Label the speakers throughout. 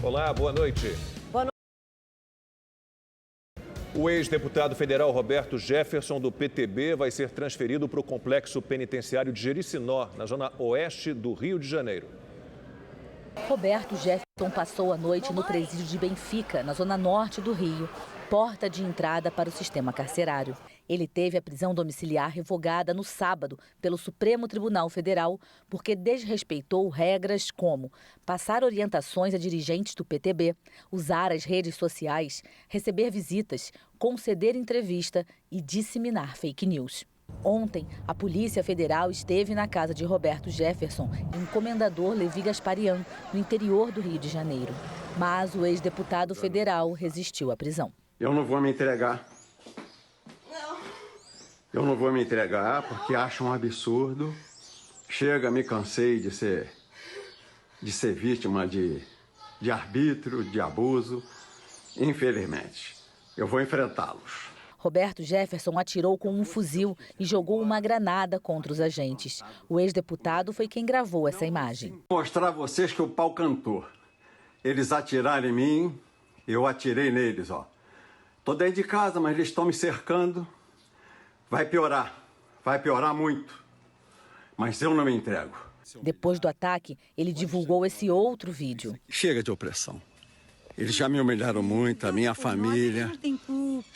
Speaker 1: Olá, boa noite.
Speaker 2: Boa noite.
Speaker 1: O ex-deputado federal Roberto Jefferson, do PTB, vai ser transferido para o complexo penitenciário de Jericinó, na zona oeste do Rio de Janeiro.
Speaker 3: Roberto Jefferson passou a noite no presídio de Benfica, na zona norte do Rio, porta de entrada para o sistema carcerário. Ele teve a prisão domiciliar revogada no sábado pelo Supremo Tribunal Federal porque desrespeitou regras como passar orientações a dirigentes do PTB, usar as redes sociais, receber visitas, conceder entrevista e disseminar fake news. Ontem, a Polícia Federal esteve na casa de Roberto Jefferson, em Comendador Levi Gasparian, no interior do Rio de Janeiro. Mas o ex-deputado federal resistiu à prisão.
Speaker 4: Eu não vou me entregar. Eu não vou me entregar porque acho um absurdo. Chega, me cansei de ser vítima de arbítrio, de abuso. Infelizmente, eu vou enfrentá-los.
Speaker 3: Roberto Jefferson atirou com um fuzil e jogou uma granada contra os agentes. O ex-deputado foi quem gravou essa imagem.
Speaker 4: Vou mostrar a vocês que o pau cantou. Eles atiraram em mim, eu atirei neles, ó. Tô dentro de casa, mas eles estão me cercando. Vai piorar muito. Mas eu não me entrego.
Speaker 3: Depois do ataque, ele divulgou esse outro vídeo.
Speaker 4: Chega de opressão. Eles já me humilharam muito, a minha família.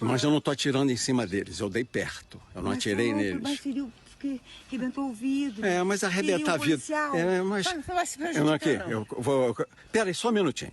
Speaker 4: Mas eu não tô atirando em cima deles, eu dei perto. Eu não atirei neles.
Speaker 5: Mas feriu, porque arrebentou o vidro.
Speaker 4: É, mas arrebentar a vida. É, mas. Eu não aqui, eu vou. Pera aí, só um minutinho.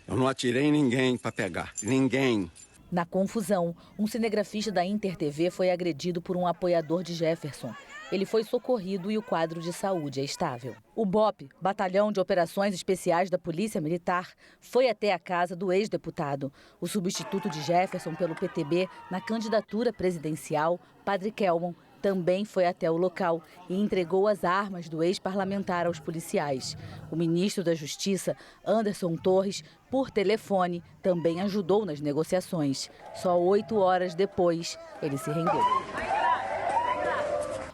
Speaker 4: Eu não atirei em ninguém para pegar. Ninguém.
Speaker 3: Na confusão, um cinegrafista da Inter TV foi agredido por um apoiador de Jefferson. Ele foi socorrido e o quadro de saúde é estável. O BOP, Batalhão de Operações Especiais da Polícia Militar, foi até a casa do ex-deputado. O substituto de Jefferson pelo PTB na candidatura presidencial, Padre Kelmon, também foi até o local e entregou as armas do ex-parlamentar aos policiais. O ministro da Justiça, Anderson Torres, por telefone, também ajudou nas negociações. Só 8 horas depois, ele se rendeu.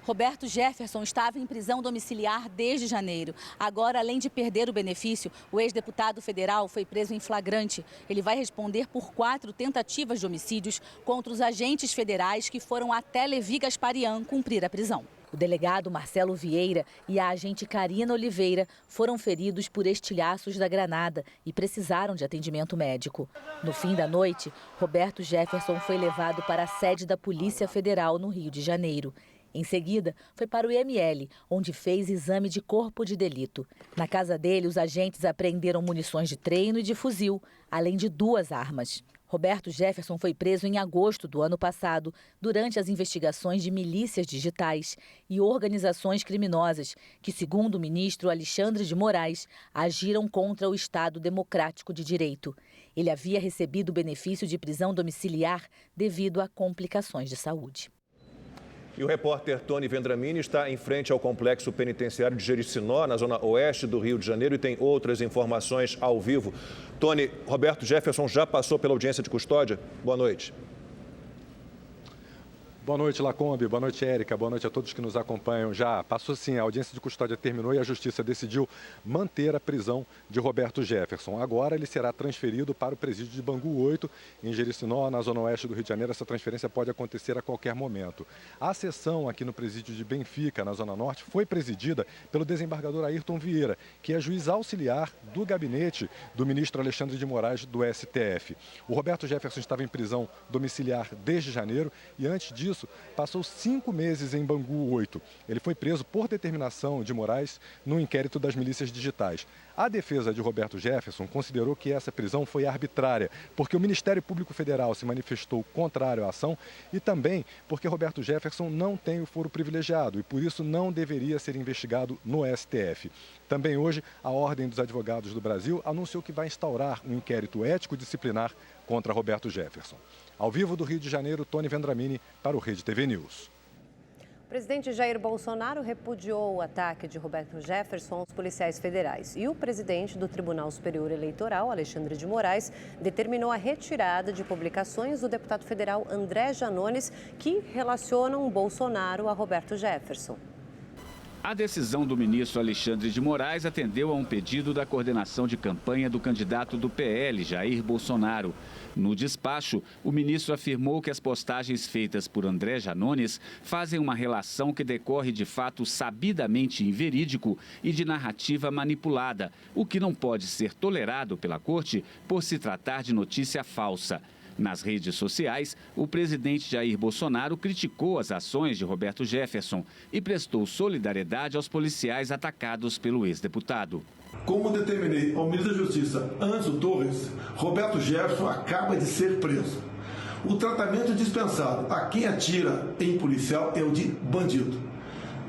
Speaker 3: Roberto Jefferson estava em prisão domiciliar desde janeiro. Agora, além de perder o benefício, o ex-deputado federal foi preso em flagrante. Ele vai responder por 4 tentativas de homicídios contra os agentes federais que foram até Levi Gasparian cumprir a prisão. O delegado Marcelo Vieira e a agente Karina Oliveira foram feridos por estilhaços da granada e precisaram de atendimento médico. No fim da noite, Roberto Jefferson foi levado para a sede da Polícia Federal no Rio de Janeiro. Em seguida, foi para o IML, onde fez exame de corpo de delito. Na casa dele, os agentes apreenderam munições de treino e de fuzil, além de 2 armas. Roberto Jefferson foi preso em agosto do ano passado, durante as investigações de milícias digitais e organizações criminosas que, segundo o ministro Alexandre de Moraes, agiram contra o Estado Democrático de Direito. Ele havia recebido o benefício de prisão domiciliar devido a complicações de saúde.
Speaker 1: E o repórter Tony Vendramini está em frente ao complexo penitenciário de Jericinó, na zona oeste do Rio de Janeiro, e tem outras informações ao vivo. Tony, Roberto Jefferson já passou pela audiência de custódia? Boa noite.
Speaker 6: Boa noite, Lacombe. Boa noite, Érica. Boa noite a todos que nos acompanham. Já passou sim, a audiência de custódia terminou e a Justiça decidiu manter a prisão de Roberto Jefferson. Agora ele será transferido para o presídio de Bangu 8, em Jericinó, na zona oeste do Rio de Janeiro. Essa transferência pode acontecer a qualquer momento. A sessão aqui no presídio de Benfica, na zona norte, foi presidida pelo desembargador Ayrton Vieira, que é juiz auxiliar do gabinete do ministro Alexandre de Moraes, do STF. O Roberto Jefferson estava em prisão domiciliar desde janeiro e, antes disso, passou 5 meses em Bangu 8. Ele foi preso por determinação de Moraes no inquérito das milícias digitais. A defesa de Roberto Jefferson considerou que essa prisão foi arbitrária, porque o Ministério Público Federal se manifestou contrário à ação e também porque Roberto Jefferson não tem o foro privilegiado e, por isso, não deveria ser investigado no STF. Também hoje, a Ordem dos Advogados do Brasil anunciou que vai instaurar um inquérito ético-disciplinar contra Roberto Jefferson. Ao vivo do Rio de Janeiro, Tony Vendramini para o Rede TV News.
Speaker 2: O presidente Jair Bolsonaro repudiou o ataque de Roberto Jefferson aos policiais federais. E o presidente do Tribunal Superior Eleitoral, Alexandre de Moraes, determinou a retirada de publicações do deputado federal André Janones, que relacionam Bolsonaro a Roberto Jefferson.
Speaker 7: A decisão do ministro Alexandre de Moraes atendeu a um pedido da coordenação de campanha do candidato do PL, Jair Bolsonaro. No despacho, o ministro afirmou que as postagens feitas por André Janones fazem uma relação que decorre de fato sabidamente inverídico e de narrativa manipulada, o que não pode ser tolerado pela Corte por se tratar de notícia falsa. Nas redes sociais, o presidente Jair Bolsonaro criticou as ações de Roberto Jefferson e prestou solidariedade aos policiais atacados pelo ex-deputado.
Speaker 8: Como determinei ao ministro da Justiça, Âncio Torres, Roberto Jefferson acaba de ser preso. O tratamento dispensado a quem atira em policial é o de bandido.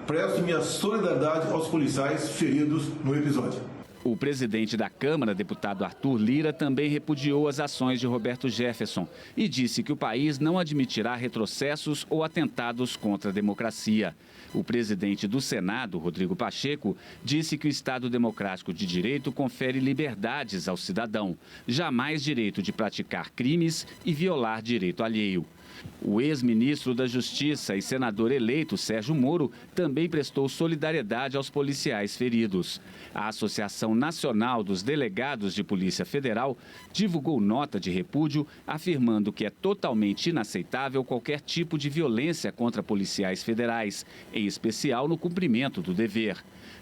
Speaker 8: Presto minha solidariedade aos policiais feridos no episódio.
Speaker 7: O presidente da Câmara, deputado Arthur Lira, também repudiou as ações de Roberto Jefferson e disse que o país não admitirá retrocessos ou atentados contra a democracia. O presidente do Senado, Rodrigo Pacheco, disse que o Estado Democrático de Direito confere liberdades ao cidadão, jamais direito de praticar crimes e violar direito alheio. O ex-ministro da Justiça e senador eleito, Sérgio Moro, também prestou solidariedade aos policiais feridos. A Associação Nacional dos Delegados de Polícia Federal divulgou nota de repúdio, afirmando que é totalmente inaceitável qualquer tipo de violência contra policiais federais, em especial no cumprimento do dever.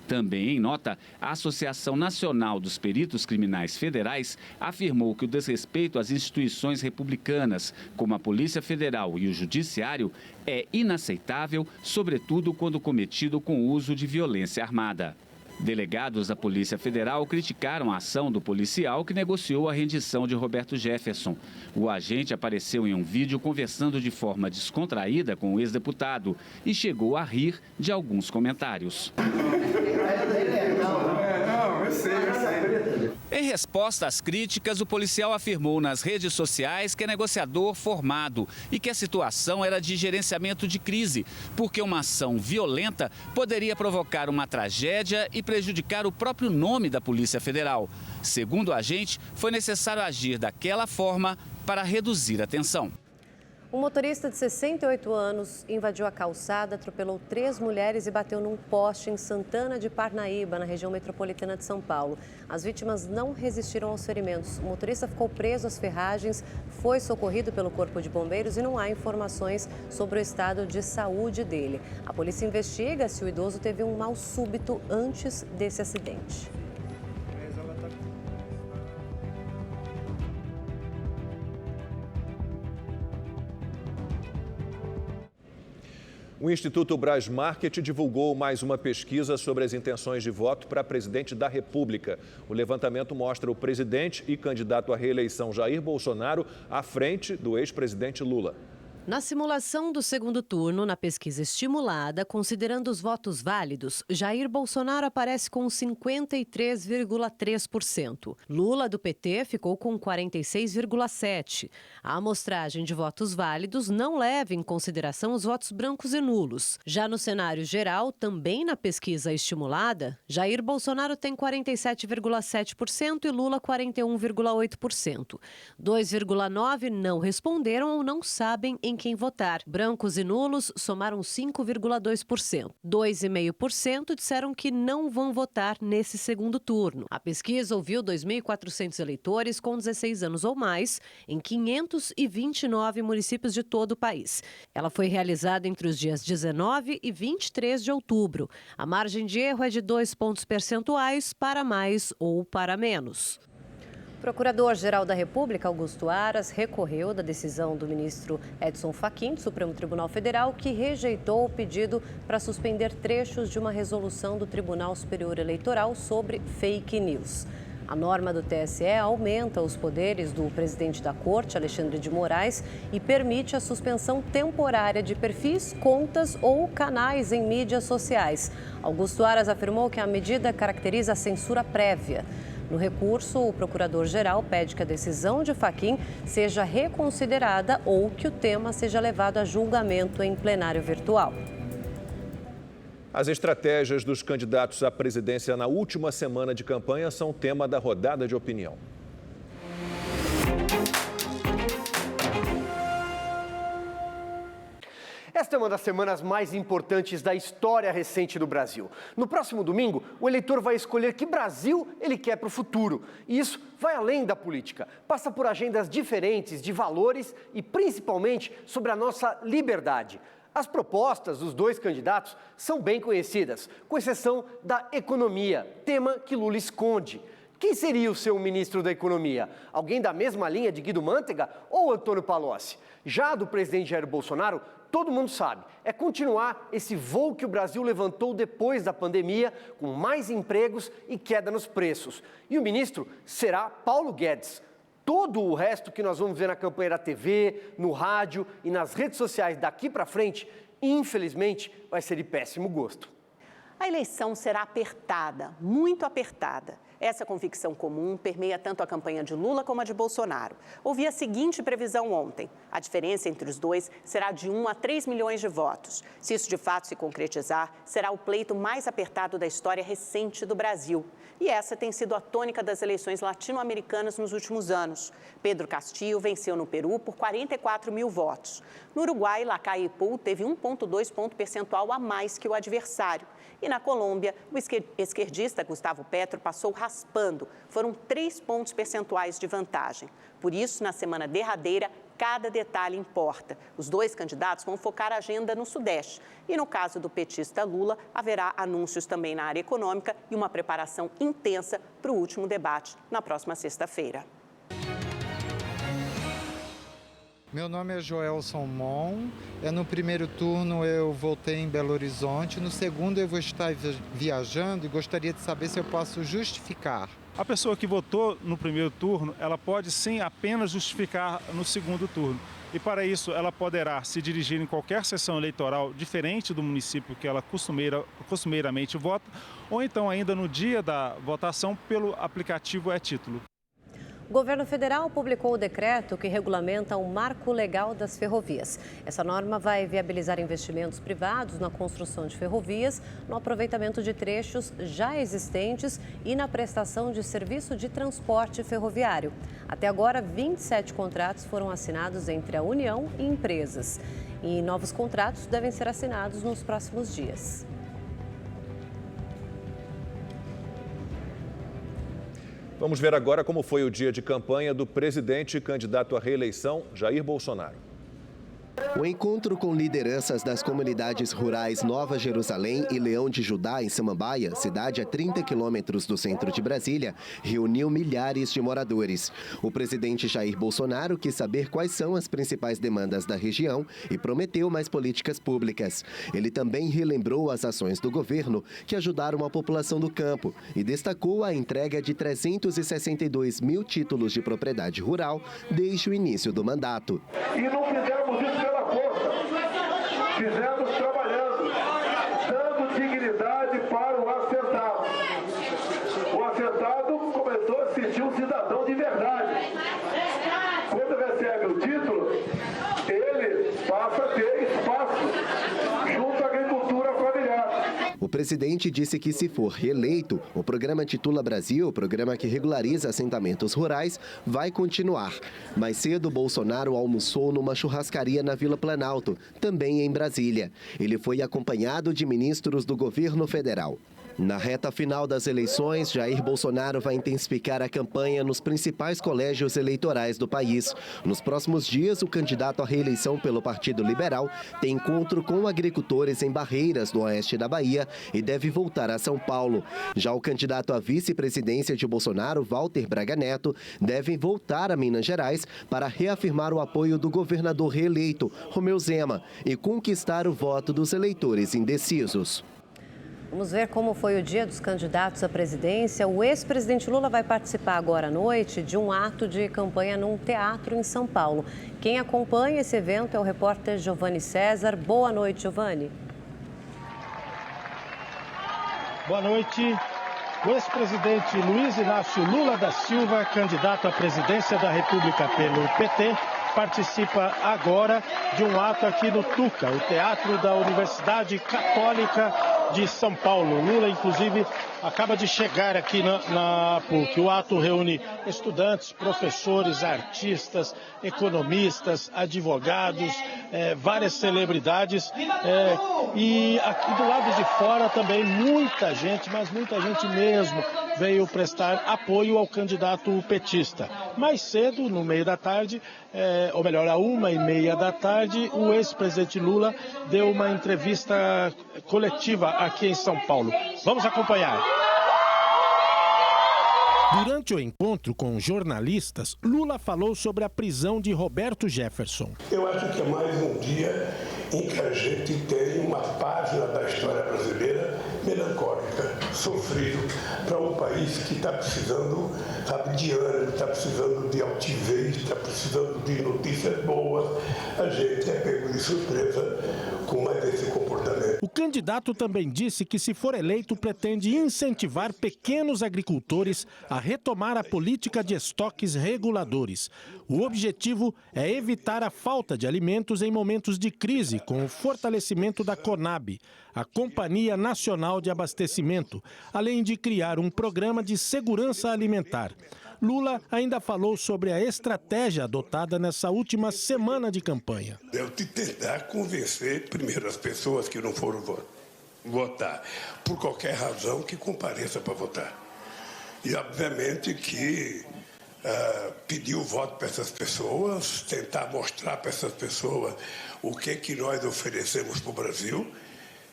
Speaker 7: Também em nota, a Associação Nacional dos Peritos Criminais Federais afirmou que o desrespeito às instituições republicanas, como a Polícia Federal e o Judiciário, é inaceitável, sobretudo quando cometido com o uso de violência armada. Delegados da Polícia Federal criticaram a ação do policial que negociou a rendição de Roberto Jefferson. O agente apareceu em um vídeo conversando de forma descontraída com o ex-deputado e chegou a rir de alguns comentários. Em resposta às críticas, o policial afirmou nas redes sociais que é negociador formado e que a situação era de gerenciamento de crise, porque uma ação violenta poderia provocar uma tragédia e prejudicar o próprio nome da Polícia Federal. Segundo o agente, foi necessário agir daquela forma para reduzir a tensão.
Speaker 2: Um motorista de 68 anos invadiu a calçada, atropelou 3 mulheres e bateu num poste em Santana de Parnaíba, na região metropolitana de São Paulo. As vítimas não resistiram aos ferimentos. O motorista ficou preso às ferragens, foi socorrido pelo Corpo de Bombeiros e não há informações sobre o estado de saúde dele. A polícia investiga se o idoso teve um mal súbito antes desse acidente.
Speaker 1: O Instituto Brasmarket divulgou mais uma pesquisa sobre as intenções de voto para presidente da República. O levantamento mostra o presidente e candidato à reeleição Jair Bolsonaro à frente do ex-presidente Lula.
Speaker 2: Na simulação do segundo turno, na pesquisa estimulada, considerando os votos válidos, Jair Bolsonaro aparece com 53,3%. Lula, do PT, ficou com 46,7%. A amostragem de votos válidos não leva em consideração os votos brancos e nulos. Já no cenário geral, também na pesquisa estimulada, Jair Bolsonaro tem 47,7% e Lula 41,8%. 2,9% não responderam ou não sabem em quem votar. Brancos e nulos somaram 5,2%. 2,5% disseram que não vão votar nesse segundo turno. A pesquisa ouviu 2.400 eleitores com 16 anos ou mais em 529 municípios de todo o país. Ela foi realizada entre os dias 19 e 23 de outubro. A margem de erro é de 2 pontos percentuais para mais ou para menos. O Procurador-Geral da República, Augusto Aras, recorreu da decisão do ministro Edson Fachin, do Supremo Tribunal Federal, que rejeitou o pedido para suspender trechos de uma resolução do Tribunal Superior Eleitoral sobre fake news. A norma do TSE aumenta os poderes do presidente da Corte, Alexandre de Moraes, e permite a suspensão temporária de perfis, contas ou canais em mídias sociais. Augusto Aras afirmou que a medida caracteriza a censura prévia. No recurso, o Procurador-Geral pede que a decisão de Fachin seja reconsiderada ou que o tema seja levado a julgamento em plenário virtual.
Speaker 1: As estratégias dos candidatos à presidência na última semana de campanha são tema da rodada de opinião.
Speaker 9: Esta é uma das semanas mais importantes da história recente do Brasil. No próximo domingo, o eleitor vai escolher que Brasil ele quer para o futuro. E isso vai além da política. Passa por agendas diferentes de valores e, principalmente, sobre a nossa liberdade. As propostas dos dois candidatos são bem conhecidas, com exceção da economia, tema que Lula esconde. Quem seria o seu ministro da Economia? Alguém da mesma linha de Guido Mantega ou Antônio Palocci? Já do presidente Jair Bolsonaro, todo mundo sabe, é continuar esse voo que o Brasil levantou depois da pandemia, com mais empregos e queda nos preços. E o ministro será Paulo Guedes. Todo o resto que nós vamos ver na campanha da TV, no rádio e nas redes sociais daqui para frente, infelizmente, vai ser de péssimo gosto.
Speaker 10: A eleição será apertada, muito apertada. Essa convicção comum permeia tanto a campanha de Lula como a de Bolsonaro. Ouvi a seguinte previsão ontem: a diferença entre os dois será de 1 a 3 milhões de votos. Se isso de fato se concretizar, será o pleito mais apertado da história recente do Brasil. E essa tem sido a tônica das eleições latino-americanas nos últimos anos. Pedro Castillo venceu no Peru por 44 mil votos. No Uruguai, Lacalle Pou teve 1,2 ponto percentual a mais que o adversário. E na Colômbia, o esquerdista Gustavo Petro passou raspando. Foram 3 pontos percentuais de vantagem. Por isso, na semana derradeira, cada detalhe importa. Os dois candidatos vão focar a agenda no Sudeste. E no caso do petista Lula, haverá anúncios também na área econômica e uma preparação intensa para o último debate na próxima sexta-feira.
Speaker 11: Meu nome é Joelson Mon. No primeiro turno eu votei em Belo Horizonte. No segundo eu vou estar viajando e gostaria de saber se eu posso justificar.
Speaker 12: A pessoa que votou no primeiro turno, ela pode sim apenas justificar no segundo turno. E para isso ela poderá se dirigir em qualquer sessão eleitoral diferente do município que ela costumeiramente vota, ou então ainda no dia da votação pelo aplicativo e-Título.
Speaker 2: O governo federal publicou o decreto que regulamenta o marco legal das ferrovias. Essa norma vai viabilizar investimentos privados na construção de ferrovias, no aproveitamento de trechos já existentes e na prestação de serviço de transporte ferroviário. Até agora, 27 contratos foram assinados entre a União e empresas. E novos contratos devem ser assinados nos próximos dias.
Speaker 1: Vamos ver agora como foi o dia de campanha do presidente e candidato à reeleição, Jair Bolsonaro.
Speaker 13: O encontro com lideranças das comunidades rurais Nova Jerusalém e Leão de Judá, em Samambaia, cidade a 30 quilômetros do centro de Brasília, reuniu milhares de moradores. O presidente Jair Bolsonaro quis saber quais são as principais demandas da região e prometeu mais políticas públicas. Ele também relembrou as ações do governo que ajudaram a população do campo e destacou a entrega de 362 mil títulos de propriedade rural desde o início do mandato.
Speaker 8: E não fizemos isso pela força, fizemos trabalhando, dando dignidade para o assentado. O assentado começou a se sentir um cidadão de verdade. Quando recebe o título, ele passa a ter espaço junto à agricultura familiar.
Speaker 13: O presidente disse que, se for reeleito, o programa Titula Brasil, o programa que regulariza assentamentos rurais, vai continuar. Mais cedo, Bolsonaro almoçou numa churrascaria na Vila Planalto, também em Brasília. Ele foi acompanhado de ministros do governo federal. Na reta final das eleições, Jair Bolsonaro vai intensificar a campanha nos principais colégios eleitorais do país. Nos próximos dias, o candidato à reeleição pelo Partido Liberal tem encontro com agricultores em Barreiras, no oeste da Bahia, e deve voltar a São Paulo. Já o candidato à vice-presidência de Bolsonaro, Walter Braga Neto, deve voltar a Minas Gerais para reafirmar o apoio do governador reeleito, Romeu Zema, e conquistar o voto dos eleitores indecisos.
Speaker 2: Vamos ver como foi o dia dos candidatos à presidência. O ex-presidente Lula vai participar agora à noite de um ato de campanha num teatro em São Paulo. Quem acompanha esse evento é o repórter Giovanni César. Boa noite, Giovanni.
Speaker 14: Boa noite. O ex-presidente Luiz Inácio Lula da Silva, candidato à presidência da República pelo PT, participa agora de um ato aqui no Tuca, o Teatro da Universidade Católica de São Paulo. Lula, inclusive, acaba de chegar aqui na PUC. O ato reúne estudantes, professores, artistas, economistas, advogados, várias celebridades. E aqui do lado de fora também muita gente, mas muita gente mesmo, veio prestar apoio ao candidato petista. Mais cedo, no meio da tarde, ou melhor, à 1h30 da tarde, o ex-presidente Lula deu uma entrevista coletiva aqui em São Paulo. Vamos acompanhar.
Speaker 15: Durante o encontro com jornalistas, Lula falou sobre a prisão de Roberto Jefferson.
Speaker 16: Eu acho que é mais um dia em que a gente tem uma página da história brasileira melancólica, sofrido, para um país que está precisando, sabe, de ânimo, está precisando de altivez, está precisando de notícias boas. A gente é pego de surpresa com mais esse comportamento.
Speaker 15: O candidato também disse que, se for eleito, pretende incentivar pequenos agricultores a retomar a política de estoques reguladores. O objetivo é evitar a falta de alimentos em momentos de crise, com o fortalecimento da CONAB, a Companhia Nacional de Abastecimento, além de criar um programa de segurança alimentar. Lula ainda falou sobre a estratégia adotada nessa última semana de campanha.
Speaker 16: Eu tentar convencer, primeiro, as pessoas que não foram votar, por qualquer razão, que compareça para votar. E, obviamente, que pedir o voto para essas pessoas, tentar mostrar para essas pessoas o que nós oferecemos para o Brasil.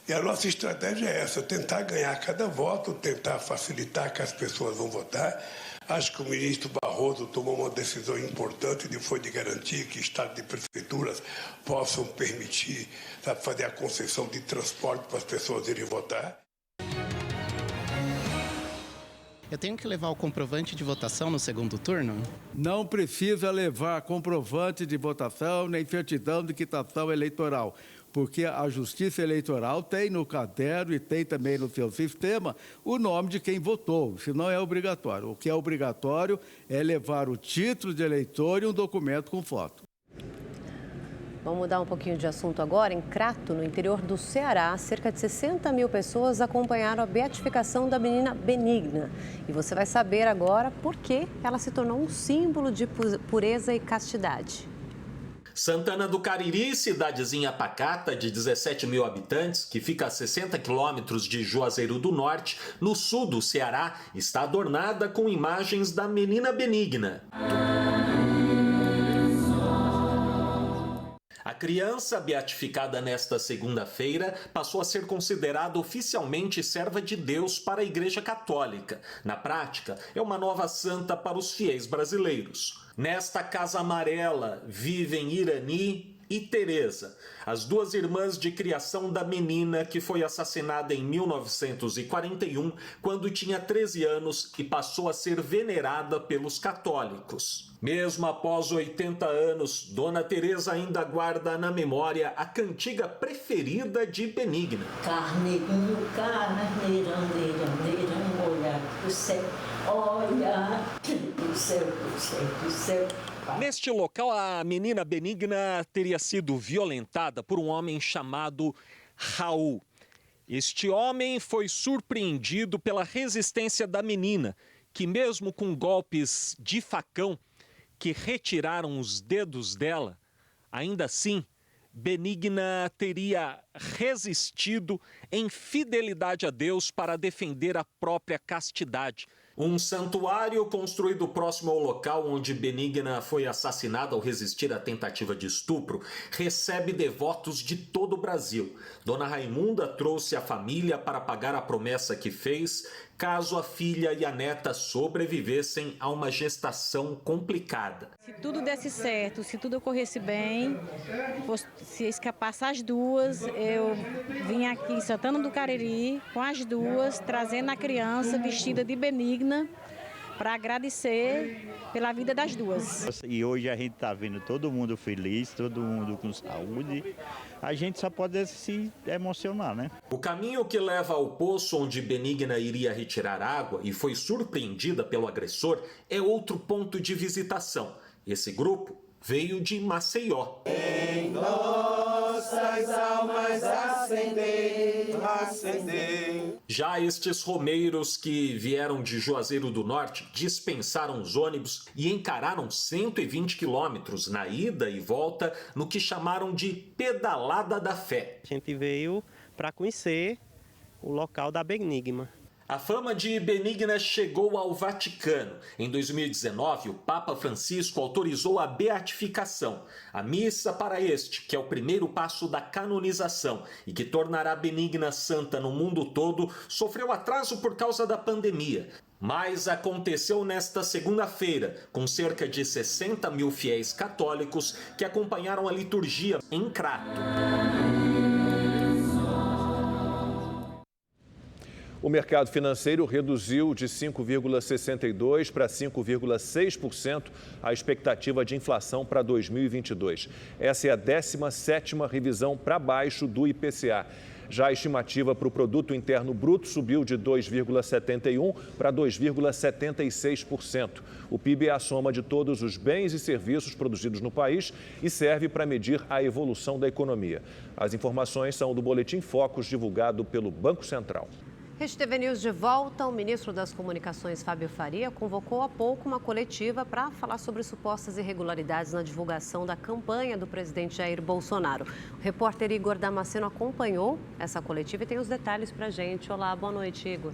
Speaker 16: E a nossa estratégia é essa, tentar ganhar cada voto, tentar facilitar que as pessoas vão votar. Acho que o ministro Barroso tomou uma decisão importante de garantir que estados e prefeituras possam permitir, sabe, fazer a concessão de transporte para as pessoas irem votar.
Speaker 17: Eu tenho que levar o comprovante de votação no segundo turno?
Speaker 18: Não precisa levar comprovante de votação nem certidão de quitação eleitoral, porque a Justiça Eleitoral tem no caderno e tem também no seu sistema o nome de quem votou. Isso não é obrigatório. O que é obrigatório é levar o título de eleitor e um documento com foto.
Speaker 2: Vamos mudar um pouquinho de assunto agora. Em Crato, no interior do Ceará, cerca de 60 mil pessoas acompanharam a beatificação da menina Benigna. E você vai saber agora por que ela se tornou um símbolo de pureza e castidade.
Speaker 19: Santana do Cariri, cidadezinha pacata de 17 mil habitantes, que fica a 60 quilômetros de Juazeiro do Norte, no sul do Ceará, está adornada com imagens da menina Benigna. A criança, beatificada nesta segunda-feira, passou a ser considerada oficialmente serva de Deus para a Igreja Católica. Na prática, é uma nova santa para os fiéis brasileiros. Nesta casa amarela vivem Irani e Teresa, as duas irmãs de criação da menina que foi assassinada em 1941, quando tinha 13 anos e passou a ser venerada pelos católicos. Mesmo após 80 anos, Dona Teresa ainda guarda na memória a cantiga preferida de Benigna.
Speaker 20: Carneirinho, carneirão, olha pro céu, olha pro céu, pro céu, pro céu.
Speaker 19: Neste local, a menina Benigna teria sido violentada por um homem chamado Raul. Este homem foi surpreendido pela resistência da menina, que mesmo com golpes de facão que retiraram os dedos dela, ainda assim, Benigna teria resistido em fidelidade a Deus para defender a própria castidade. Um santuário construído próximo ao local onde Benigna foi assassinada ao resistir à tentativa de estupro recebe devotos de todo o Brasil. Dona Raimunda trouxe a família para pagar a promessa que fez caso a filha e a neta sobrevivessem a uma gestação complicada.
Speaker 21: Se tudo desse certo, se tudo ocorresse bem, se escapasse as duas, eu vim aqui em Santana do Cariri com as duas, trazendo a criança vestida de Benigna para agradecer pela vida das duas.
Speaker 22: E hoje a gente está vendo todo mundo feliz, todo mundo com saúde. A gente só pode se emocionar, né?
Speaker 19: O caminho que leva ao poço onde Benigna iria retirar água e foi surpreendida pelo agressor é outro ponto de visitação. Esse grupo veio de Maceió.
Speaker 23: Em nossas almas acender
Speaker 4: acender.
Speaker 19: Já estes romeiros que vieram de Juazeiro do Norte dispensaram os ônibus e encararam 120 quilômetros na ida e volta no que chamaram de Pedalada da Fé.
Speaker 5: A gente veio para conhecer o local da Benigna.
Speaker 19: A fama de Benigna chegou ao Vaticano. Em 2019, o Papa Francisco autorizou a beatificação, a missa para este, que é o primeiro passo da canonização e que tornará Benigna santa no mundo todo, sofreu atraso por causa da pandemia. Mas aconteceu nesta segunda-feira, com cerca de 60 mil fiéis católicos que acompanharam a liturgia em Crato.
Speaker 1: O mercado financeiro reduziu de 5,62% para 5,6% a expectativa de inflação para 2022. Essa é a 17ª revisão para baixo do IPCA. Já a estimativa para o Produto Interno Bruto subiu de 2,71% para 2,76%. O PIB é a soma de todos os bens e serviços produzidos no país e serve para medir a evolução da economia. As informações são do Boletim Focus, divulgado pelo Banco Central.
Speaker 2: Rede TV News de volta. O ministro das Comunicações, Fábio Faria, convocou há pouco uma coletiva para falar sobre supostas irregularidades na divulgação da campanha do presidente Jair Bolsonaro. O repórter Igor Damasceno acompanhou essa coletiva e tem os detalhes para a gente. Olá, boa noite, Igor.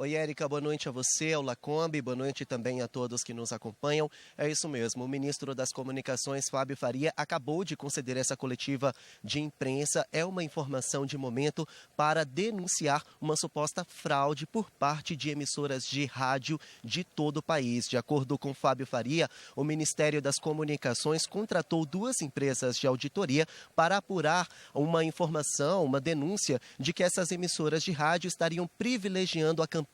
Speaker 23: Oi, Érica, boa noite a você, ao Lacombe, boa noite também a todos que nos acompanham. É isso mesmo, o ministro das Comunicações, Fábio Faria, acabou de conceder essa coletiva de imprensa. É uma informação de momento para denunciar uma suposta fraude por parte de emissoras de rádio de todo o país. De acordo com Fábio Faria, o Ministério das Comunicações contratou 2 empresas de auditoria para apurar uma informação, uma denúncia de que essas emissoras de rádio estariam privilegiando a campanha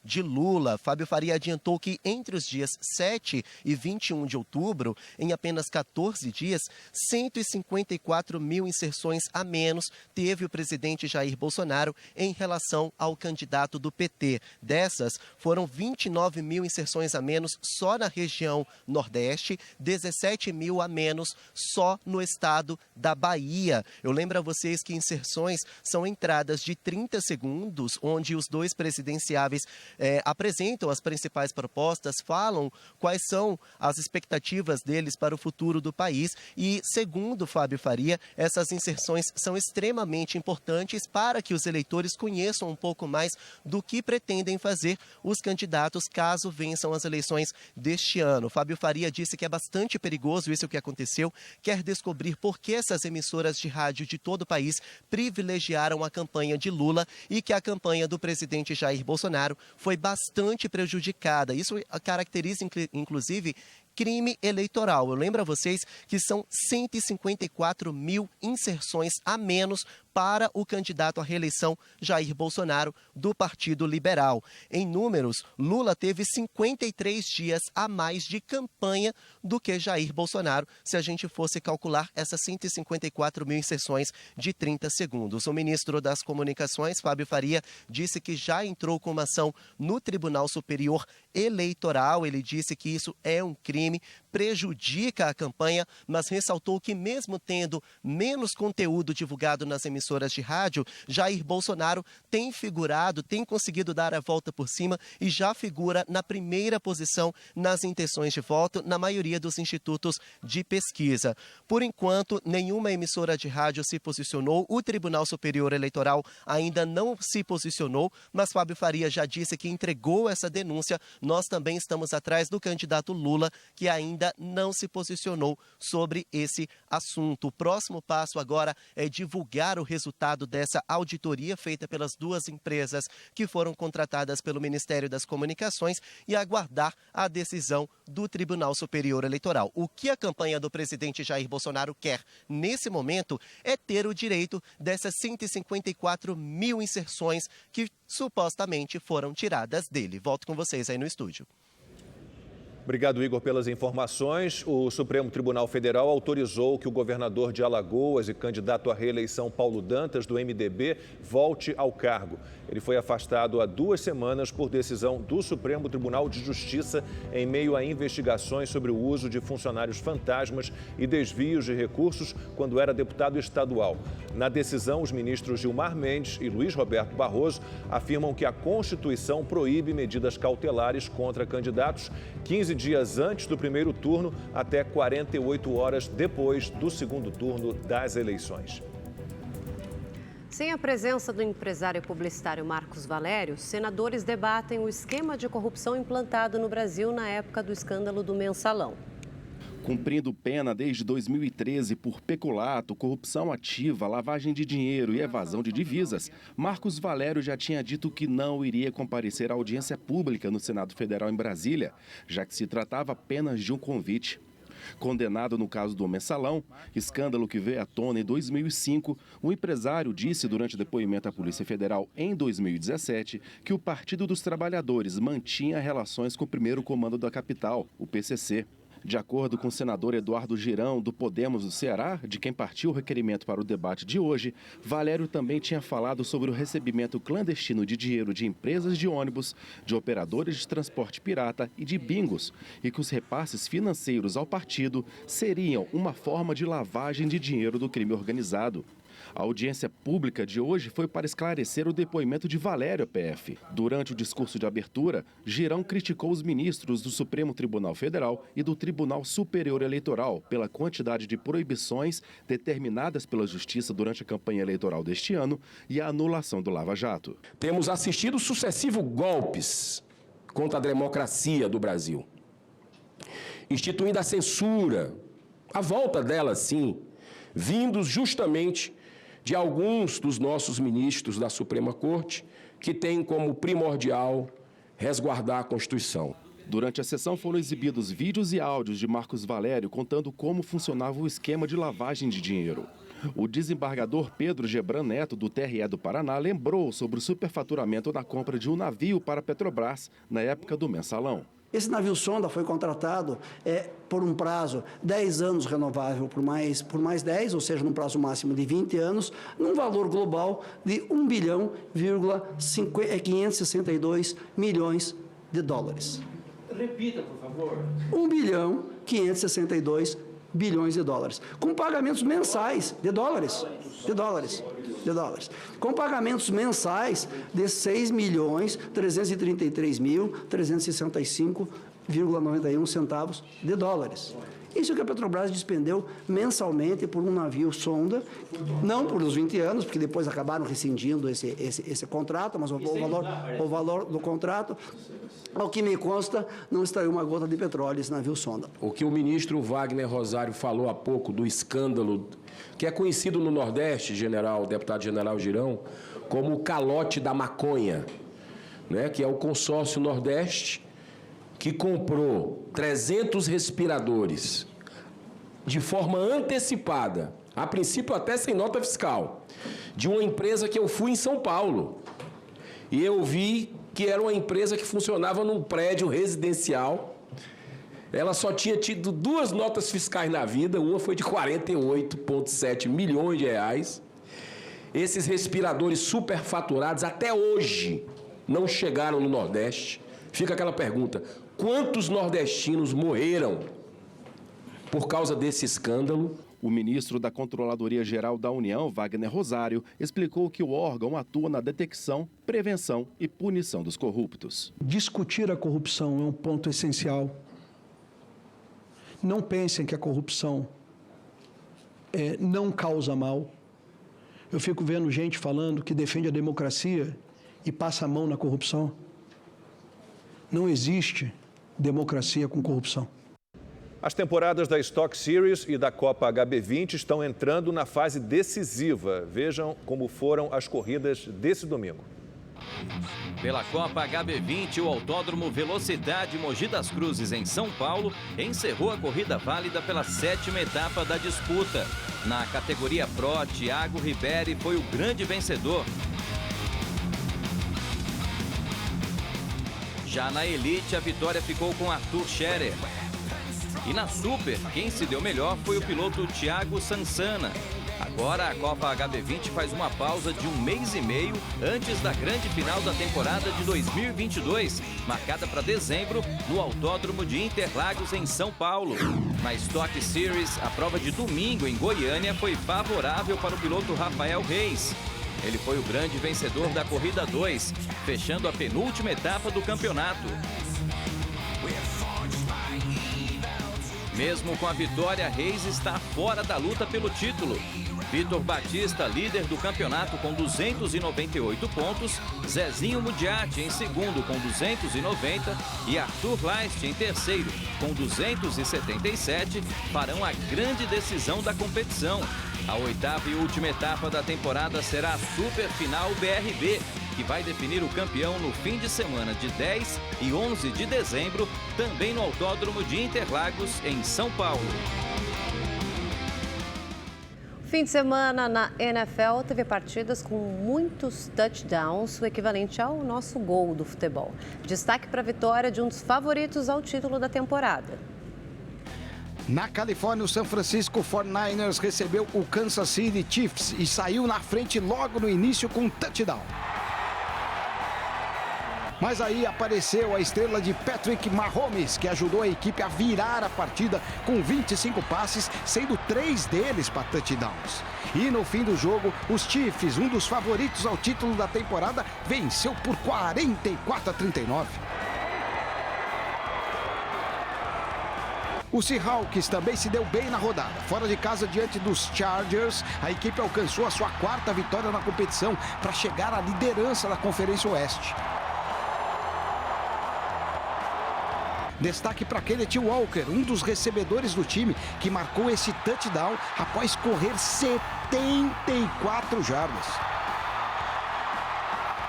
Speaker 23: de Lula. Fábio Faria adiantou que entre os dias 7 e 21 de outubro, em apenas 14 dias, 154 mil inserções a menos teve o presidente Jair Bolsonaro em relação ao candidato do PT. Dessas, foram 29 mil inserções a menos só na região Nordeste, 17 mil a menos só no estado da Bahia. Eu lembro a vocês que inserções são entradas de 30 segundos, onde os dois presidenciáveis apresentam as principais propostas, falam quais são as expectativas deles para o futuro do país e, segundo Fábio Faria, essas inserções são extremamente importantes para que os eleitores conheçam um pouco mais do que pretendem fazer os candidatos caso vençam as eleições deste ano. Fábio Faria disse que é bastante perigoso isso que aconteceu, quer descobrir por que essas emissoras de rádio de todo o país privilegiaram a campanha de Lula e que a campanha do presidente Jair Bolsonaro foi bastante prejudicada. Isso caracteriza, inclusive, crime eleitoral. Eu lembro a vocês que são 154 mil inserções a menos para o candidato à reeleição Jair Bolsonaro, do Partido Liberal. Em números, Lula teve 53 dias a mais de campanha do que Jair Bolsonaro, se a gente fosse calcular essas 154 mil inserções de 30 segundos. O ministro das Comunicações, Fábio Faria, disse que já entrou com uma ação no Tribunal Superior Eleitoral. Ele disse que isso é um crime, prejudica a campanha, mas ressaltou que mesmo tendo menos conteúdo divulgado nas emissoras de rádio, Jair Bolsonaro tem figurado, tem conseguido dar a volta por cima e já figura na primeira posição nas intenções de voto na maioria dos institutos de pesquisa. Por enquanto, nenhuma emissora de rádio se posicionou, o Tribunal Superior Eleitoral ainda não se posicionou, mas Fábio Faria já disse que entregou essa denúncia. Nós também estamos atrás do candidato Lula, que ainda não se posicionou sobre esse assunto. O próximo passo agora é divulgar o resultado dessa auditoria feita pelas 2 empresas que foram contratadas pelo Ministério das Comunicações e aguardar a decisão do Tribunal Superior Eleitoral. O que a campanha do presidente Jair Bolsonaro quer nesse momento é ter o direito dessas 154 mil inserções que supostamente foram tiradas dele. Volto com vocês aí no estúdio.
Speaker 1: Obrigado, Igor, pelas informações. O Supremo Tribunal Federal autorizou que o governador de Alagoas e candidato à reeleição Paulo Dantas, do MDB, volte ao cargo. Ele foi afastado há 2 semanas por decisão do Supremo Tribunal de Justiça em meio a investigações sobre o uso de funcionários fantasmas e desvios de recursos quando era deputado estadual. Na decisão, os ministros Gilmar Mendes e Luiz Roberto Barroso afirmam que a Constituição proíbe medidas cautelares contra candidatos 15 dias antes do primeiro turno até 48 horas depois do segundo turno das eleições.
Speaker 2: Sem a presença do empresário publicitário Marcos Valério, senadores debatem o esquema de corrupção implantado no Brasil na época do escândalo do Mensalão.
Speaker 3: Cumprindo pena desde 2013 por peculato, corrupção ativa, lavagem de dinheiro e evasão de divisas, Marcos Valério já tinha dito que não iria comparecer à audiência pública no Senado Federal em Brasília, já que se tratava apenas de um convite. Condenado no caso do Mensalão, escândalo que veio à tona em 2005, o empresário disse durante depoimento à Polícia Federal em 2017 que o Partido dos Trabalhadores mantinha relações com o primeiro comando da capital, o PCC. De acordo com o senador Eduardo Girão, do Podemos do Ceará, de quem partiu o requerimento para o debate de hoje, Valério também tinha falado sobre o recebimento clandestino de dinheiro de empresas de ônibus, de operadores de transporte pirata e de bingos, e que os repasses financeiros ao partido seriam uma forma de lavagem de dinheiro do crime organizado. A audiência pública de hoje foi para esclarecer o depoimento de Valério à PF. Durante o discurso de abertura, Girão criticou os ministros do Supremo Tribunal Federal e do Tribunal Superior Eleitoral pela quantidade de proibições determinadas pela Justiça durante a campanha eleitoral deste ano e a anulação do Lava Jato.
Speaker 4: Temos assistido sucessivos golpes contra a democracia do Brasil, instituindo a censura, a volta dela, sim, vindos justamente de alguns dos nossos ministros da Suprema Corte, que têm como primordial resguardar a Constituição.
Speaker 3: Durante a sessão foram exibidos vídeos e áudios de Marcos Valério contando como funcionava o esquema de lavagem de dinheiro. O desembargador Pedro Gebran Neto, do TRE do Paraná, lembrou sobre o superfaturamento na compra de um navio para a Petrobras na época do Mensalão.
Speaker 6: Esse navio sonda foi contratado por um prazo 10 anos renovável por mais 10, ou seja, num prazo máximo de 20 anos, num valor global de 1,562 bilhões de dólares.
Speaker 4: Repita, por favor.
Speaker 6: 1,562 bilhões de dólares, com pagamentos mensais de dólares, com pagamentos mensais de 6.333.365,91 centavos de dólares. Isso que a Petrobras despendeu mensalmente por um navio sonda, não por os 20 anos, porque depois acabaram rescindindo esse contrato, mas o valor do contrato, ao que me consta, não extraiu uma gota de petróleo esse navio sonda.
Speaker 4: O que o ministro Wagner Rosário falou há pouco do escândalo, que é conhecido no Nordeste, deputado general Girão, como o calote da maconha, né, que é o consórcio Nordeste, que comprou 300 respiradores de forma antecipada, a princípio até sem nota fiscal, de uma empresa que eu fui em São Paulo. E eu vi que era uma empresa que funcionava num prédio residencial. Ela só tinha tido 2 notas fiscais na vida, uma foi de 48,7 milhões de reais. Esses respiradores superfaturados até hoje não chegaram no Nordeste. Fica aquela pergunta: quantos nordestinos morreram por causa desse escândalo?
Speaker 3: O ministro da Controladoria Geral da União, Wagner Rosário, explicou que o órgão atua na detecção, prevenção e punição dos corruptos.
Speaker 24: Discutir a corrupção é um ponto essencial. Não pensem que a corrupção não causa mal. Eu fico vendo gente falando que defende a democracia e passa a mão na corrupção. Não existe democracia com corrupção.
Speaker 1: As temporadas da Stock Series e da Copa HB20 estão entrando na fase decisiva. Vejam como foram as corridas desse domingo.
Speaker 25: Pela Copa HB20, o Autódromo Velocidade Mogi das Cruzes, em São Paulo, encerrou a corrida válida pela 7ª etapa da disputa. Na categoria Pro, Thiago Riberi foi o grande vencedor. Já na Elite, a vitória ficou com Arthur Scherer. E na Super, quem se deu melhor foi o piloto Thiago Sansana. Agora a Copa HB20 faz uma pausa de 1 mês e meio antes da grande final da temporada de 2022, marcada para dezembro no Autódromo de Interlagos, em São Paulo. Na Stock Series, a prova de domingo em Goiânia foi favorável para o piloto Rafael Reis. Ele foi o grande vencedor da corrida 2, fechando a penúltima etapa do campeonato. Mesmo com a vitória, Reis está fora da luta pelo título. Vitor Batista, líder do campeonato com 298 pontos, Zezinho Mudiati em segundo com 290 e Arthur Leist em terceiro com 277, farão a grande decisão da competição. A oitava e última etapa da temporada será a Super Final BRB, que vai definir o campeão no fim de semana de 10 e 11 de dezembro, também no Autódromo de Interlagos, em São Paulo.
Speaker 2: Fim de semana na NFL teve partidas com muitos touchdowns, o equivalente ao nosso gol do futebol. Destaque para a vitória de um dos favoritos ao título da temporada.
Speaker 7: Na Califórnia, o San Francisco 49ers recebeu o Kansas City Chiefs e saiu na frente logo no início com um touchdown. Mas aí apareceu a estrela de Patrick Mahomes, que ajudou a equipe a virar a partida com 25 passes, sendo 3 deles para touchdowns. E no fim do jogo, os Chiefs, um dos favoritos ao título da temporada, venceu por 44-39. O Seahawks também se deu bem na rodada. Fora de casa, diante dos Chargers, a equipe alcançou a sua 4ª vitória na competição para chegar à liderança da Conferência Oeste. Destaque para Kenneth Walker, um dos recebedores do time, que marcou esse touchdown após correr 74 jardas.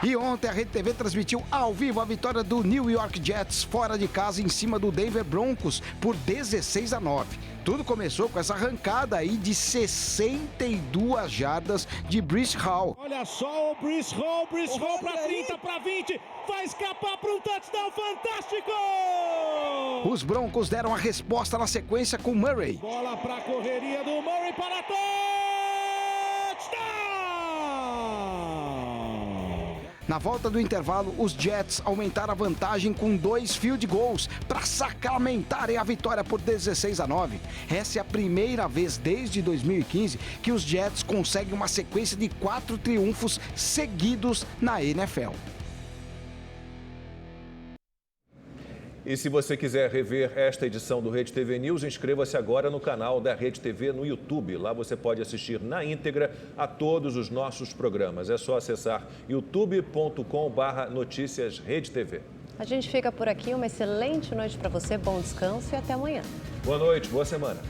Speaker 7: E ontem a Rede TV transmitiu ao vivo a vitória do New York Jets fora de casa em cima do Denver Broncos por 16-9. Tudo começou com essa arrancada aí de 62 jardas de Breece Hall.
Speaker 9: Olha só o Breece Hall para 30, para 20, vai escapar para um touchdown fantástico!
Speaker 7: Os Broncos deram a resposta na sequência com Murray.
Speaker 9: Bola para a correria do Murray para touchdown!
Speaker 7: Na volta do intervalo, os Jets aumentaram a vantagem com 2 field goals para sacramentarem a vitória por 16-9. Essa é a primeira vez desde 2015 que os Jets conseguem uma sequência de 4 triunfos seguidos na NFL.
Speaker 1: E se você quiser rever esta edição do Rede TV News, inscreva-se agora no canal da Rede TV no YouTube. Lá você pode assistir na íntegra a todos os nossos programas. É só acessar youtube.com/noticias Rede TV.
Speaker 2: A gente fica por aqui. Uma excelente noite para você, bom descanso e até amanhã.
Speaker 1: Boa noite, boa semana.